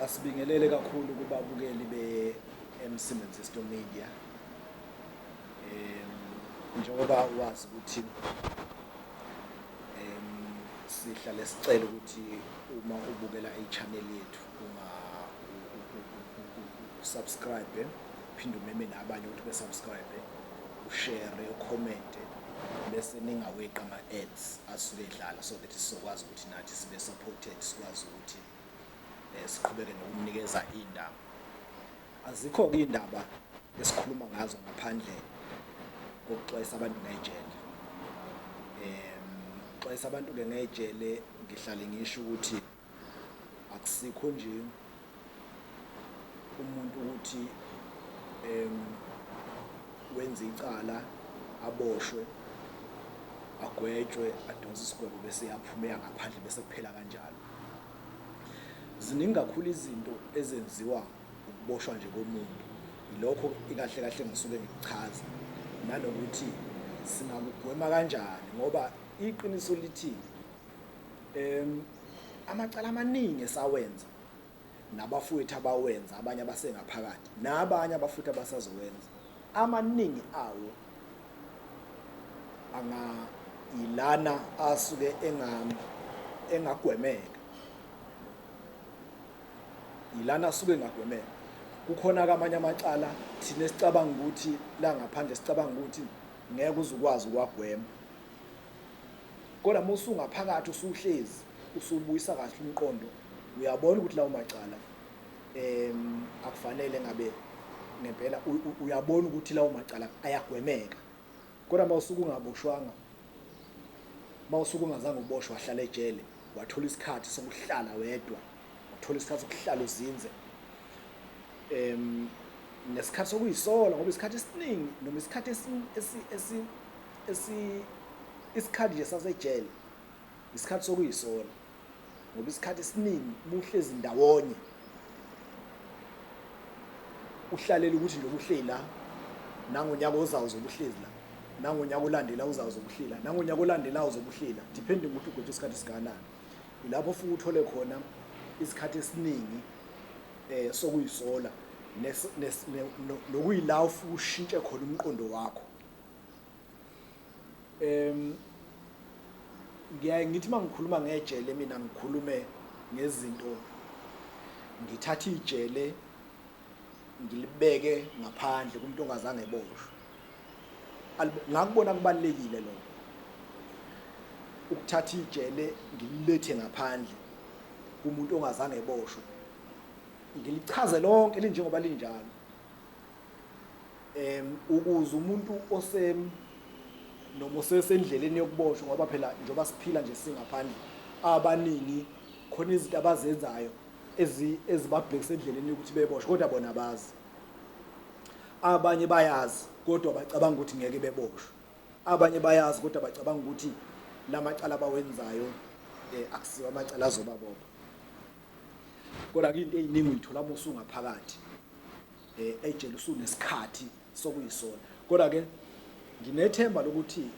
Asibingelele kakhulu kubabukeli beMsebenzisi Media. Njengoba wazi ukuthi sihlale sicela ukuthi uma ubukela i-channel yethu subscribe, uphinde umeme nabanye ukuthi besubscribe, ushare, ucommente, bese ningaweqi ama-ads asuke edlala so that sizokwazi ukuthi nathi sibe supported, sikwazi ukuthi siqhubeke nokunikeza indaba. Azikho-ke indaba esikhuluma ngazo ngaphandle kokuxwayisa abantu ngejele. Ukuxwayisa abantu-ke ngejele ngihlale ngisho ukuthi akusikho nje umuntu ukuthi wenze icala, aboshwe, agwetshwe, adonse isigwebo bese yaphumela ngaphandle bese kuphela kanjalo. Ziningi kakhulu izinto ezenziwa ukuboshwa nje komuntu. Yilokho ikahle kahle ngisuke ngikuchaza nanokuthi singakugwema kanjani ngoba iqiniso lithi amacala amaningi esawenza nabafowethu abawenza, abanye abasengaphakathi nabanye abafowethu abasazowenza, amaningi awo ilana asuke engagwemeka, ilana asuke engagwemeka. Kukhona-ke amanye amacala thina esicabanga ukuthi la ngaphandle sicabanga ukuthi ngeke uzukwazi ukuwagwema, kodwa uma usungaphakathi usuhlezi usubuyisa kahle umqondo uyabona ukuthi lawo macala akufanele ngabe ngempela uyabona ukuthi lawo macala ayagwemeka. Kodwa uma usuke ungaboshwanga, uma usuke ungazange uboshwe wahlala ejele, wathola isikhathi sokuhlala wedwa, wathola isikhathi sokuhlala uzinze, nesikhathi sokuyisola ngoba isikhathi esiningi noma isikhathi isikhathi nje sasejele isikhathi sokuyisola ngoba isikhathi esiningi buhlezi ndawonye uhlalela ukuthi nje ubuhleli la, nangonyaka ozayo uzobuhlezi la, nangonyaka olandela uzayo uzobuhlela, nangonyaka olandela uzobuhlela, depending ukuthi ugwethe isikhathi sikanani. Ilapho futhi uthole khona isikhathi esiningi sokuyisola nokuyila ufike ushintshe khona umqondo wakho. Ngiyaye ngithi mangikhuluma ngejele mina ngikhulume ngezinto, ngithatha ijele ngilibeke ngaphandle kumuntu ongazange eboshwe. Ngakubona kubalekile lokho, ukuthatha ijele ngililethe ngaphandle kumuntu ongazange eboshwe, ngilichaze lonke linjengoba linjalo, ukuze umuntu noma osesendleleni yokuboshwa, ngoba phela njengoba siphila nje singaphandle, abaningi khona izinto abazenzayo ezibabhekisa endleleni yokuthi beboshwe kodwa bona bazi. Abanye bayazi kodwa bacabanga ukuthi ngeke beboshwe, abanye bayazi kodwa bacabanga ukuthi la macala abawenzayo akusiwa amacala azobabopha. Kodwa-ke into ey'ningi uyithola uma usungaphakathi ejele usunesikhathi sokuyisola. Kodwa-ke nginethemba lokuthi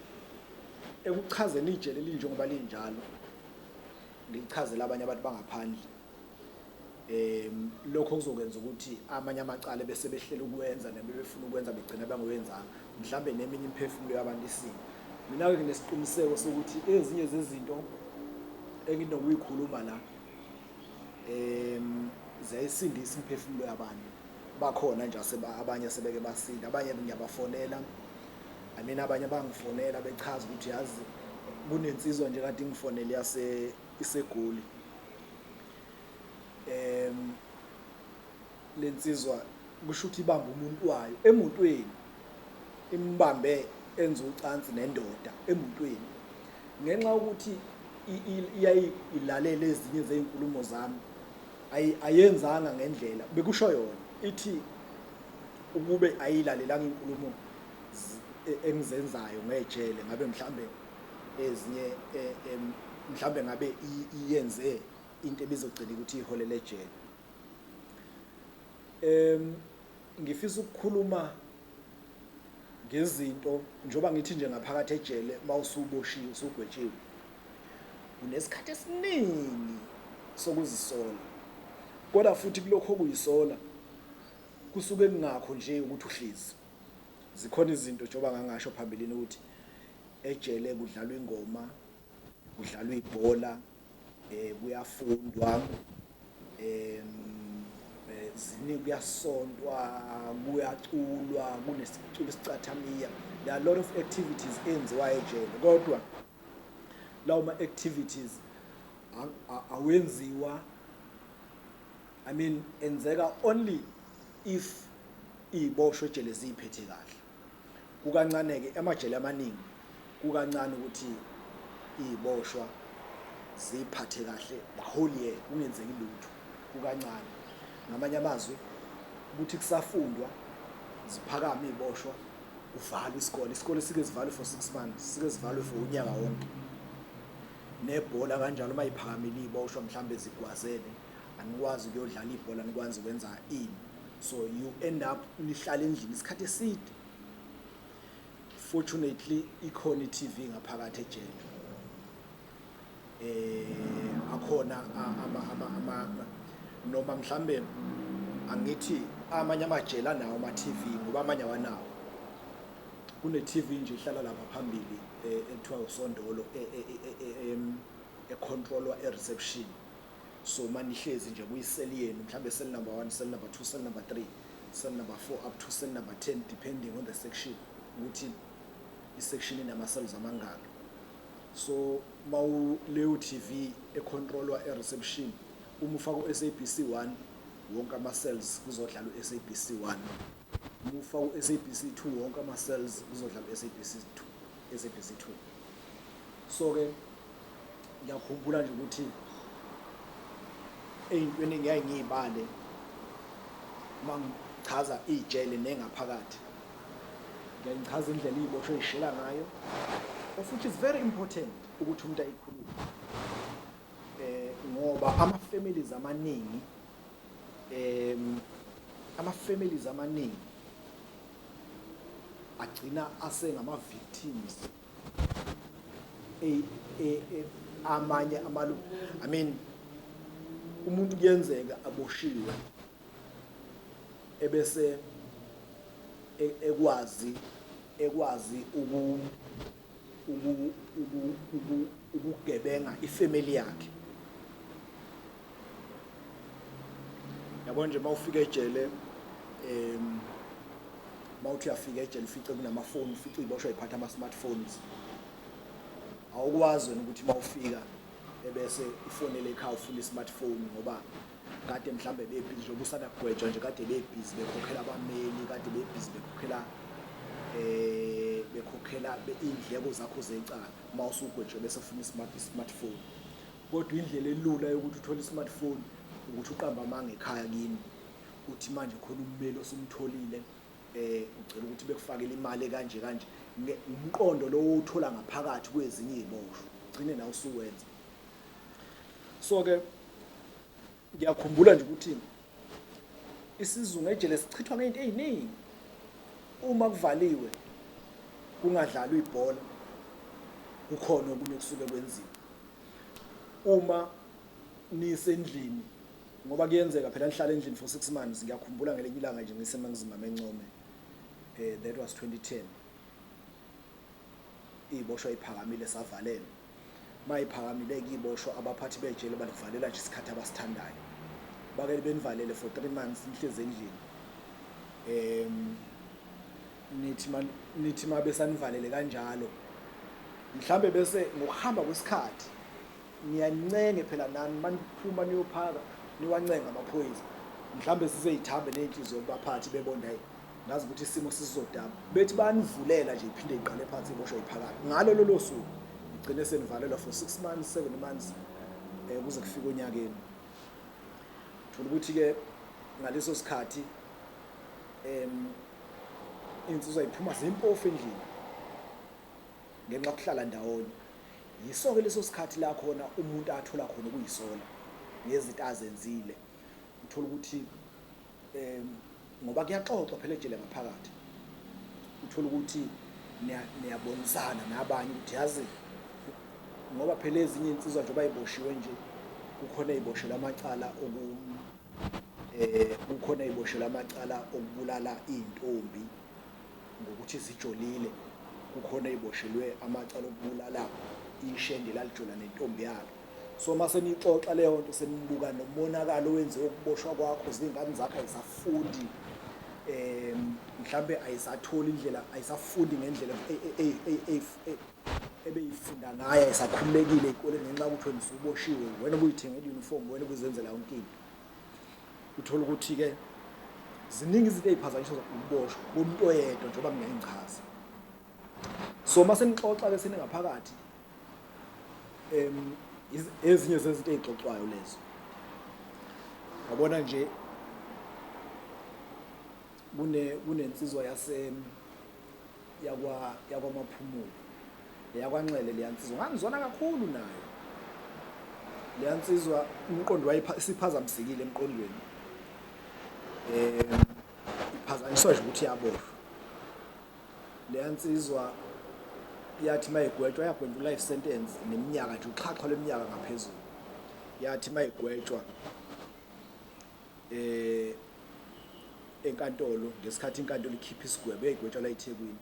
ekuchazeni ijele linjengoba linjalo, ngilichazela abanye abantu bangaphandle, lokho kuzokwenza ukuthi amanye amacala bese behlela ukwenza noma befuna ukwenza begcina bangawenzanga, mhlawumbe neminye imiphefumulo yabantu isini. Mina-ke nginesiqiniseko sokuthi ezinye zezinto enginokuyikhuluma la ziyayisindisa imiphefumulo yabantu. Bakhona nje abanye sebeke basinda, abanye ngiyabafonela, abanye bangifonela bechaza ukuthi yazi kunensizwa nje kade ngifonele isegoli. Lensizwa kusho ukuthi ibamba umuntu wayo emotweni, imbambe enza ucansi nendoda emotweni, ngenxa yokuthi iyayilalela ezinye zezinkulumo zami, ayenzanga ngendlela bekusho yona, ithi ukube ayilalelanga inkulumo engizenzayo ngejele ngabe mhlambe ezinye mhlambe ngabe iyenze into ebizogcina ukuthi iholele ejele. Ngifisa ukukhuluma ngezinto njengoba ngithi nje ngaphakathi ejele mawusuboshiwe usugwetshiwe unesikhathi esiningi sokuzisola kodwa futhi kulokho okuyisola kusuke kungakho nje ukuthi uhlezi. Zikhona izinto njengoba ngangasho phambilini ukuthi ejele kudlalwa ingoma, kudlalwa ibhola, kuyafundwa, ziningi, kuyasontwa, kuyaculwa, kunesiculi esicathamiya. There are a lot of activities enziwayo ejele, kodwa lawo ma-activities awenziwa, I mean enzeka only if iy'boshwa ejele ziy'phethe kahle. Kukancane-ke amajele amaningi kukancane ukuthi iy'boshwa ziy'phathe kahle the whole year kungenzeki lutho, kukancane. Ngamanye amazwi ukuthi kusafundwa ziphakame iy'boshwa, kuvalwe isikole sike sivalwe for 6 months, sike sivalwe for unyaka wonke. Nebhola kanjalo uma yiphakamile iy'boshwa mhlambe zigwazene, anikwazi ukuyodlala ibhola, anikwazi ukwenza ini, so you end up nihlala endlini isikhathi eside. Fortunately ikhona i-TV ngaphakathi ejele, akhona noma mhlambe angithi amanye amajele anawo ama-TV ngoba amanye awanawo. Kune-TV nje ihlala lapha phambili ekuthiwa usondolo econtrolwa e-reception. So manihlezi nje kuyiseli yenu, mhlambe cell number 1, cell number 2, cell number 3, cell number 4 up to cell number 10 depending on the section ukuthi i-section inama-cells amangaki. So leyo TV econtrolwa e-reception, uma ufaka u-SABC 1 wonke ama-cells kuzodlala u-SABC 1, uma ufaka u-SABC 2 wonke ama-cells kuzodlala u-SABC 2. So-ke ngiyakhumbula nje ukuthi ey'ntweni engiyaye ngiy'bale uma ngichaza iy'jele nengaphakathi, ngiyayichaza indlela iy'boshwa ey'shela ngayo, of which is very important ukuthi umuntu ayikhulume, ngoba ama-families amaningi agcina asengama-victims amanye amalungu. I mean umuntu kuyenzeka aboshiwe ebese ekwazi ukugebenga ifamily yakhe. Yabona nje mawufika ejele, mawuthi uyafika ejele ufice kunamafoni, ufice iy'boshwa y'phatha ama-smartphones, awukwazi wena ukuthi mawufika ebese ifonele ekhaya ufuna i-smartphone ngoba kade mhlambe bebhizi njengoba usanda kugwetshwa nje, kade bebhizi bekhokhela abameli, kade bebhizi bekhokhela iy'ndleko zakho zecala uma usugwetshwe bese ufuna i-smartphone. Kodwa indlela elula yokuthi uthole i-smartphone ukuthi uqambe amanga ekhaya kini, uthi manje khona ummeli osumtholile, ucela ukuthi bekufakele imali kanje umqondo lo uthola ngaphakathi kwezinye iy'boshwa ugcine nawe usuwenza. So-ke ngiyakhumbula nje ukuthi isizungu ejele sichithwa ngey'nto ey'ningi. Uma kuvaliwe kungadlalwa ibhola, kukhona okunye kusuke kwenziwa. Uma nisendlini, ngoba kuyenzeka phela nihlala endlini for 6 months. Ngiyakhumbula ngelinye ilanga nje ngiseMangizima eMencome, that was 2010, iy'boshwa iphakamile savalele. Mayiphakamile-ke iy'boshwa abaphathi bejele balivalela nje isikhathi abasithandayo, bake benivalele for 3 months nihlezi endlini. Nithi mabesanivalele kanjalo mhlambe bese ngokuhamba kwesikhathi niyancenge phela nani maniphuma niyophaka niwancenga amaphoyisa, mhlambe sizeyithambe ney'nhliziyo kubaphathi bebona hayi ngazi ukuthi isimo sizodaba, bethi banivulela nje iphinde iqale phansi iboshwa iphakathi. Ngalo lolo suku igcine senivalelwa for 6 months 7 months kuze kufike onyakeni. Thola ukuthi-ke ngaleso sikhathi iy'nsizwa yiphuma zimpofu endlini ngenxa yokuhlala ndawonye. Yiso-ke leso sikhathi la khona umuntu athola khona ukuyisola ngezinto azenzile. Uthola ukuthi ngoba kuyaxoxwa phela ejele ngaphakathi, uthola ukuthi niyabonisana nabanye ukuthi yazi ngoba phela ezinye iy'nsizwa njengoba y'boshiwe nje, kukhona ey'boshelwe amacala kukhona iziboshelwa amacala okubulala iy'ntombi ngokuthi zijolile, kukhona iziboshelwe amacala okubulala ishende lalijola nentombi yakhe. So mase nixoxa leyo nto senibuka nomonakalo owenziwe ukuboshwa kwakho, izingane zakhe ayisafundi, mhlambe ayisatholi indlela, ayisafundi ngendlela ebeyifunda ngayo, ayisakhululekile ey'koleni ngenxa yokuthi wena usuboshiwe, wena obuyithengela i-uniform, wena obuzenzela yonke into. Uthola ukuthi-ke ziningi izinto ey'phazanyiswa ukuboshwa komuntu oyedwa njengoba ngingayichaza. So mase nixoxa-ke seningaphakathi, ezinye zezinto ey'xoxwayo lezo. Wabona nje kunensizwa yakwamaphumulo, yakwaNxele, leya nsizwa ngangizwana kakhulu nayo. Leya nsizwa umqondo isiphazamisekile emqondweni, iphazanyiswa nje ukuthi iyaboshwa. Leya nsizwa yathi mayigwetshwa, yagwetshwa life sentence neminyaka nje, uxhaxha lweminyaka ngaphezulu. Yathi mayigwetshwa enkantolo, ngesikhathi inkantolo ikhipha isigwebo, yayigwetshwa la eThekwini,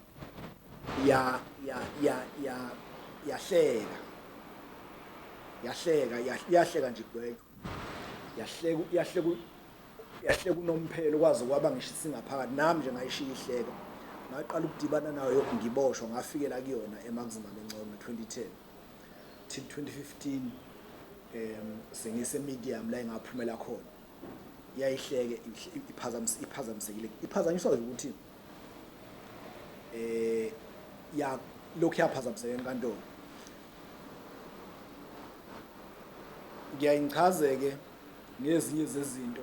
yahleka nje igwetshwa, yahleka unomphelo, kwaze kwaba ngisho isingaphakathi, nami nje ngayishiya ihleka. Ngaqala ukudibana nayo ngiboshwa, ngafikela kuyona eMaximum eNconga 2010 till 2015, sengise-medium la engaphumela khona. Yayihleke iphazamisekile, iphazanyiswa ukuthi lokhu yaphazamiseka enkantolo. Ngiyayichaze-ke ngezinye zezinto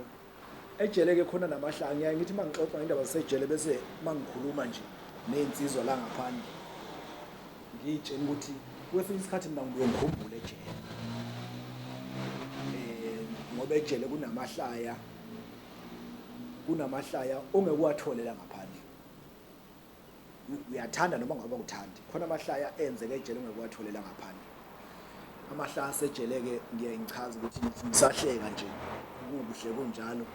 ejele-ke khona namahlanga. Ngiyaye ngithi uma ngixoxa ngendaba zasejele bese uma ngikhuluma nje ney'nsizwa la ngaphandle, ngiy'tshela ukuthi kwesinye isikhathi mina ngibuye ngikhumbule ejele, ngoba ejele kunamahlaya ongeke uwatholela ngaphandle. Uyathanda noma ngabe uthandi, khona amahlaya enzeke ejele ongeke uwatholela ngaphandle. Amahlaya asejele-ke ngiyaye ngichaze ukuthi ngisahleka nje, kukuhle kunjalo,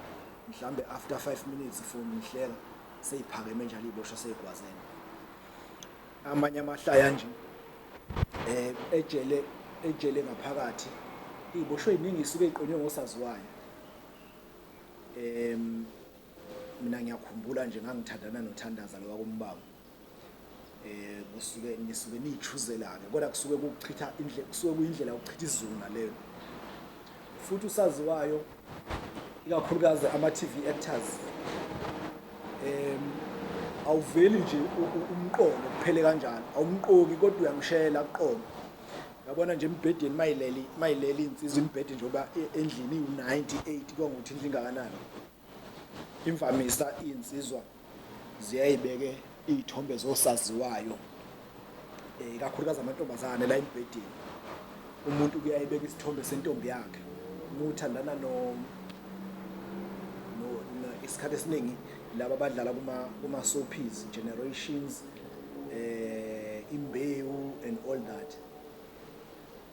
mhlambe after 5 minutes ifoni ngihleka seyiphakeme njalo iy'boshwa seyigwazene. Amanye amahlaya nje ejele ngaphakathi iy'boshwa ey'ningi isuke ey'qonywe ngosaziwayo. Mina ngiyakhumbula nje ngangithandana noThandaza lo wakuMbango, nisuke niy'chuzela-ke, kodwa kusuke kuchitha kusuke kuyindlela yokuchitha isizungu naleyo. Futhi usaziwayo, ikakhulukazi ama-TV actors, awuveli nje umqondo kuphele kanjalo, awumqoki kodwa uyamshayela kuqondo. Yabona nje embhedeni mayileli insizwa imbhede njengoba endlini iwu-98 kwangukuthi indlu ingakanani. Imvamisa iy'nsizwa ziyayibeke iy'thombe zosaziwayo, ikakhulukazi amantombazane la embhedeni. Umuntu kuyayibeka isithombe sentombi yakhe, uthandana isikhathi esiningi laba abadlala kuma-soapies, Generations, Imbewu and all that.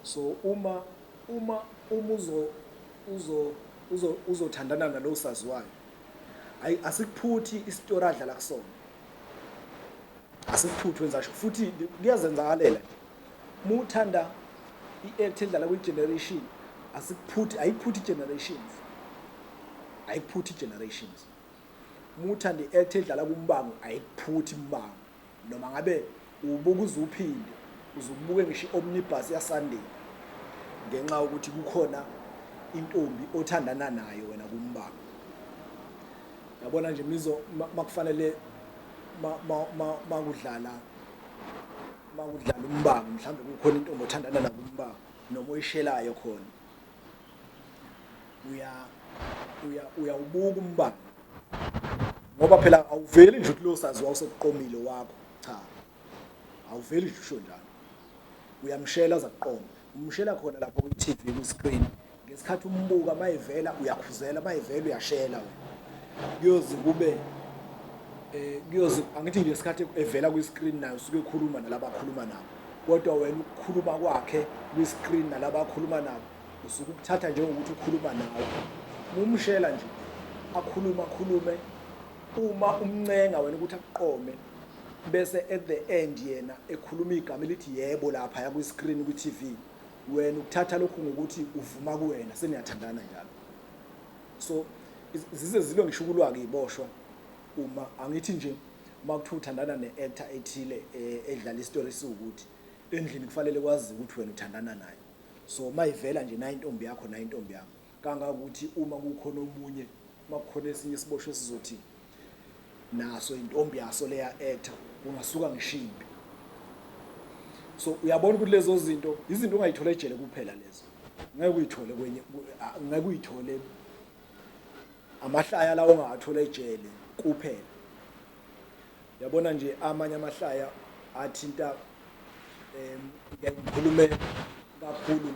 So uma uzothandana nalo saziwayo, asikuphuthi isitori adlala kusona, asikuphuthi wenza futhi kuyazenzakalela. Uma uthanda i-act edlala kwi-Generation, ayikuphuthi Generations. Uma uthanda i-act edlala kuMbango, ayikuphuthi Mbango, noma ngabe ubuka uzuphinde uzukubuke ngisho i-omnibus yaSunday, ngenxa yokuthi kukhona intombi othandana nayo wena kuMbango. Yabona nje makufanele makudlala uMbango, mhlawumbe kukhona intombi othandana nayo kuMbango noma oyishelayo khona, uyawubuka uMbango, ngoba phela awuveli nje ukuthi lo saziwayo usekuqomile wakho, cha, awuveli nje usho njalo. Uyamshela zakuqoma, umshela khona lapho kwi-TV kwi-screen, ngesikhathi umbuka mayivela uyakhuzela, mayivela uyashela wena. Angithi ngesikhathi evela kwi-screen nayo usuke ekhuluma nalaba akhuluma nabo, kodwa wena ukukhuluma kwakhe kwi-screen nalaba akhuluma nabo usuke ukuthatha njengokuthi ukhuluma nawe, mumshela nje akhulume uma umncenga wena ukuthi akuqome bese at the end yena ekhuluma igama elithi yebo lapha ya kwi-screen kwi-TV, wena ukuthatha lokhu ngokuthi uvuma kuwena seniyathandana njalo. So zize zilo ngisho ukulwa-ke iboshwa uma angithi nje uma kuthiwa uthandana ne-actor ethile edlala isitori esiwukuthi endlini kufanele kwazi ukuthi wena uthandana naye. So mayivela nje nayo intombi yakho kangakuthi uma kukhona omunye uma kukhona esinye isiboshwa esizothi naso intombi yaso leya actor ungasuka ngishimbi. So uyabona ukuthi lezo zinto izinto ongayithola ejele kuphela lezo, ngeke uyithole ngeke uyithole amahlaya lawo ongathola ejele kuphela. Yabona nje amanye amahlaya athinta ngikhulume kakhulu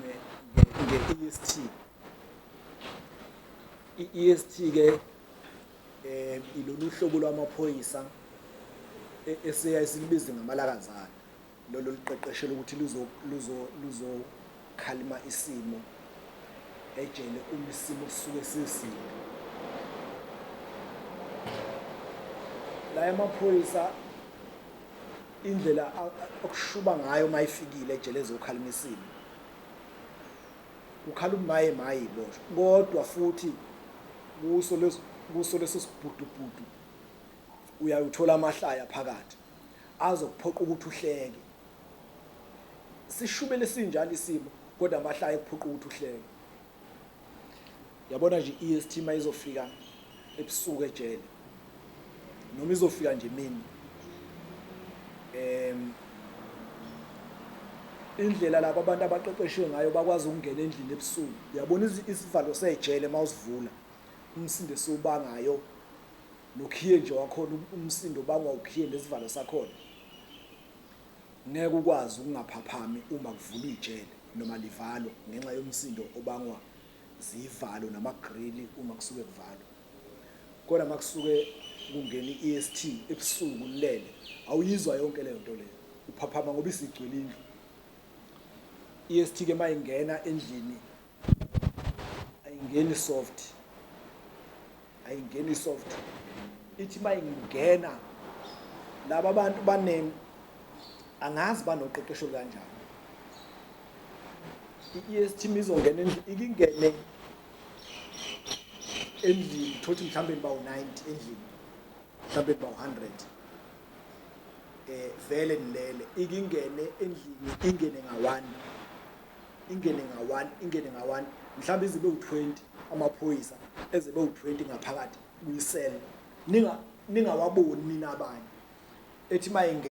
nge-EST. I-EST ke ilolu hlobo lwamaphoyisa esiyayisilibize ngamalakazana, lolo liqeqeshela ukuthi luzokhalima isimo ejele uma isimo sisuke sisimbi. La amaphoyisa indlela okushuba ngayo mayifikile ejele ezokhalima isimo ukhala umaye iboshwa, kodwa futhi kuso leso sibhudubudu uyayuthola amahlaya phakathi azokuphoqa ukuthi uhleke. Sishubele sinjalo isimo kodwa amahlaya ekuphoqa ukuthi uhleke. Yabona nje i-EST mayizofika ebusuku ejele noma izofika nje emini, indlela lapho abantu abaqeqeshwe ngayo bakwazi ukungena endlini ebusuku. Uyabona isivalo sejele mawusivula umsindo esiwubangayo nokhiye nje wakhona umsindo bangwa ukhiye nesivalo sakhona, ngeke ukwazi ukungaphaphami uma kuvulwa ijele noma livalo ngenxa yomsindo obangwa zivalo namagrill uma kusuke kuvalwa. Kodwa makusuke kungena i-EST ebusuku lele awuyizwa yonke leyo nto leyo, uphaphama ngoba isigcwele indlu. EST ke mayingena endlini ayingeni soft, ithi mayingena laba abantu angazi banoqeqesho kanjani. I-EST mizongena ikingene endlini thothi mhlawumbe bawu-90 endlini, mhlawumbe bawu-100 vele nilele, ikingene endlini ingene nga-1 mhlawumbe izibe u-20 amaphoyisa ezebe u-20 ngaphakathi kuyisele ningawaboni nina abanye ethi mayingena